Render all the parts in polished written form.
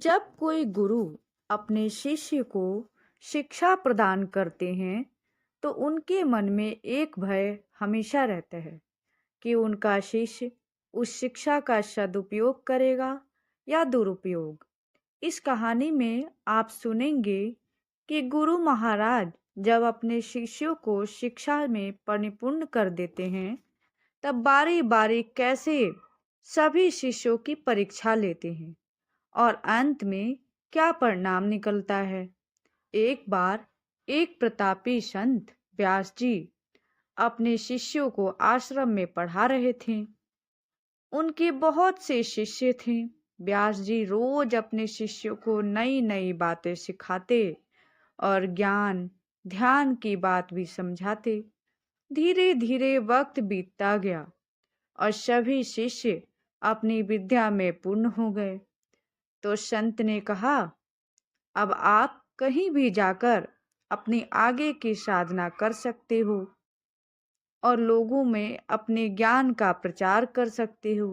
जब कोई गुरु अपने शिष्य को शिक्षा प्रदान करते हैं तो उनके मन में एक भय हमेशा रहता है कि उनका शिष्य उस शिक्षा का सदुपयोग करेगा या दुरुपयोग। इस कहानी में आप सुनेंगे कि गुरु महाराज जब अपने शिष्यों को शिक्षा में परिपूर्ण कर देते हैं तब बारी बारी कैसे सभी शिष्यों की परीक्षा लेते हैं और अंत में क्या परिणाम निकलता है। एक बार एक प्रतापी संत व्यास जी अपने शिष्यों को आश्रम में पढ़ा रहे थे। उनके बहुत से शिष्य थे। व्यास जी रोज अपने शिष्यों को नई नई बातें सिखाते और ज्ञान ध्यान की बात भी समझाते। धीरे धीरे वक्त बीतता गया और सभी शिष्य अपनी विद्या में पूर्ण हो गए। तो संत ने कहा, अब आप कहीं भी जाकर अपनी आगे की साधना कर सकते हो और लोगों में अपने ज्ञान का प्रचार कर सकते हो।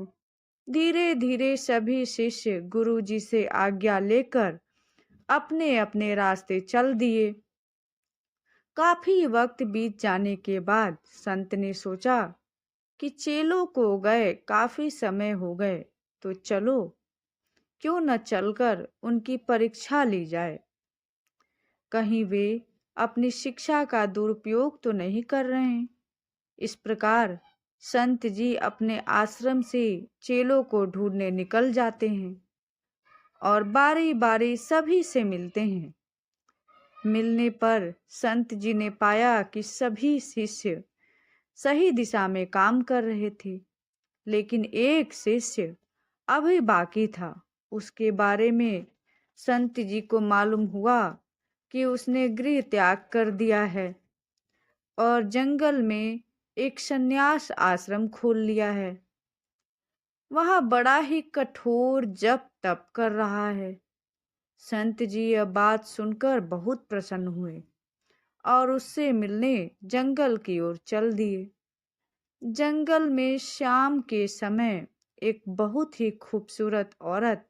धीरे धीरे सभी शिष्य गुरु जी से आज्ञा लेकर अपने अपने रास्ते चल दिए। काफी वक्त बीत जाने के बाद संत ने सोचा कि चेलों को गए काफी समय हो गए, तो चलो क्यों न चलकर उनकी परीक्षा ली जाए। कहीं वे अपनी शिक्षा का दुरुपयोग तो नहीं कर रहे हैं। इस प्रकार संत जी अपने आश्रम से चेलों को ढूंढने निकल जाते हैं और बारी बारी सभी से मिलते हैं। मिलने पर संत जी ने पाया कि सभी शिष्य सही दिशा में काम कर रहे थे, लेकिन एक शिष्य अभी बाकी था। उसके बारे में संत जी को मालूम हुआ कि उसने गृह त्याग कर दिया है और जंगल में एक संन्यास आश्रम खोल लिया है। वह बड़ा ही कठोर जप तप कर रहा है। संत जी यह बात सुनकर बहुत प्रसन्न हुए और उससे मिलने जंगल की ओर चल दिए। जंगल में शाम के समय एक बहुत ही खूबसूरत औरत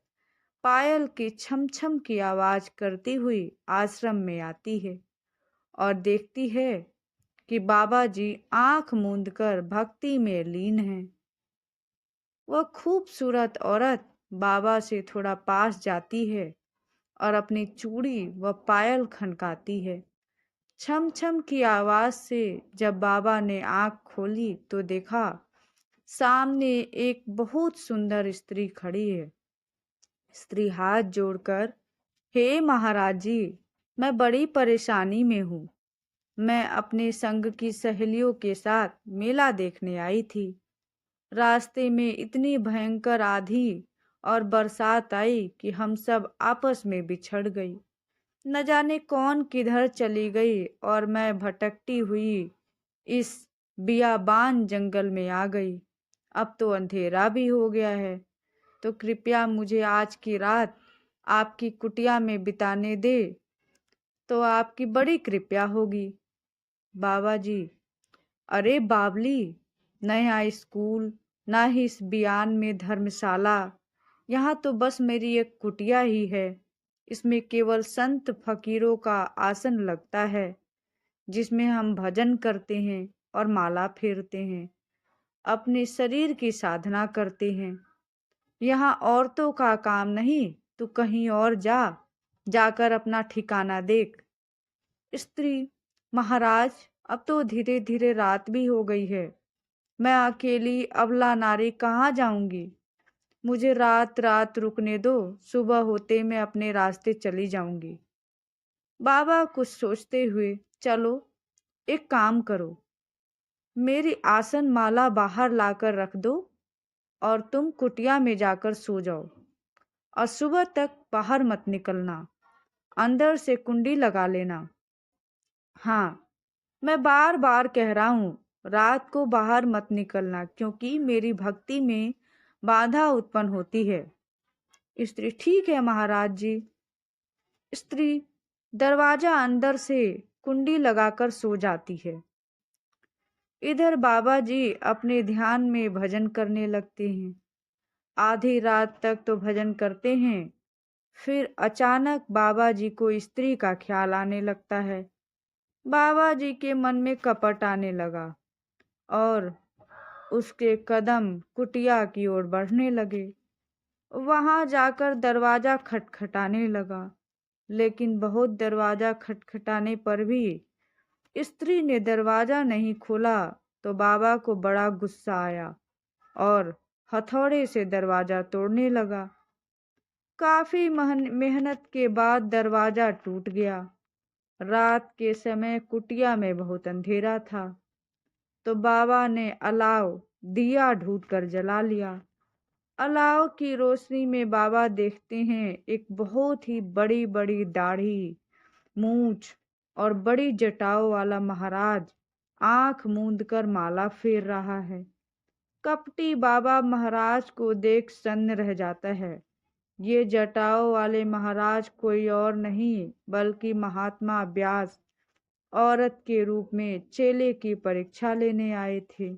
पायल की छम छम की आवाज करती हुई आश्रम में आती है और देखती है कि बाबा जी आंख मूंद कर भक्ति में लीन हैं। वह खूबसूरत औरत बाबा से थोड़ा पास जाती है और अपनी चूड़ी व पायल खनकाती है। छम छम की आवाज से जब बाबा ने आंख खोली तो देखा सामने एक बहुत सुंदर स्त्री खड़ी है। स्त्री हाथ जोड़कर, हे महाराज जी, मैं बड़ी परेशानी में हूँ। मैं अपने संग की सहेलियों के साथ मेला देखने आई थी। रास्ते में इतनी भयंकर आंधी और बरसात आई कि हम सब आपस में बिछड़ गई। न जाने कौन किधर चली गई और मैं भटकती हुई इस बियाबान जंगल में आ गई। अब तो अंधेरा भी हो गया है, तो कृपया मुझे आज की रात आपकी कुटिया में बिताने दे तो आपकी बड़ी कृपया होगी। बाबा जी, अरे बावली, न यहाँ स्कूल ना ही इस बियान में धर्मशाला, यहाँ तो बस मेरी एक कुटिया ही है। इसमें केवल संत फकीरों का आसन लगता है जिसमें हम भजन करते हैं और माला फेरते हैं, अपने शरीर की साधना करते हैं। यहाँ औरतों का काम नहीं, तू कहीं और जा, जाकर अपना ठिकाना देख। स्त्री, महाराज, अब तो धीरे धीरे रात भी हो गई है। मैं अकेली अबला नारी कहाँ जाऊंगी। मुझे रात रात रुकने दो, सुबह होते मैं अपने रास्ते चली जाऊंगी। बाबा कुछ सोचते हुए, चलो एक काम करो, मेरी आसन माला बाहर लाकर रख दो और तुम कुटिया में जाकर सो जाओ और सुबह तक बाहर मत निकलना। अंदर से कुंडी लगा लेना। हाँ, मैं बार बार कह रहा हूँ, रात को बाहर मत निकलना, क्योंकि मेरी भक्ति में बाधा उत्पन्न होती है। स्त्री, ठीक है महाराज जी। स्त्री दरवाजा अंदर से कुंडी लगाकर सो जाती है। इधर बाबा जी अपने ध्यान में भजन करने लगते हैं। आधी रात तक तो भजन करते हैं, फिर अचानक बाबा जी को स्त्री का ख्याल आने लगता है। बाबा जी के मन में कपट आने लगा और उसके कदम कुटिया की ओर बढ़ने लगे। वहां जाकर दरवाजा खटखटाने लगा, लेकिन बहुत दरवाजा खटखटाने पर भी स्त्री ने दरवाजा नहीं खोला तो बाबा को बड़ा गुस्सा आया और हथौड़े से दरवाजा तोड़ने लगा। काफी मेहनत के बाद दरवाजा टूट गया। रात के समय कुटिया में बहुत अंधेरा था, तो बाबा ने अलाव दिया ढूंढकर जला लिया। अलाव की रोशनी में बाबा देखते हैं एक बहुत ही बड़ी बड़ी दाढ़ी, मूछ और बड़ी जटाओं वाला महाराज आंख मूंद कर माला फेर रहा है। कपटी बाबा महाराज को देख सन्न रह जाता है। ये जटाओं वाले महाराज कोई और नहीं बल्कि महात्मा व्यास औरत के रूप में चेले की परीक्षा लेने आए थे।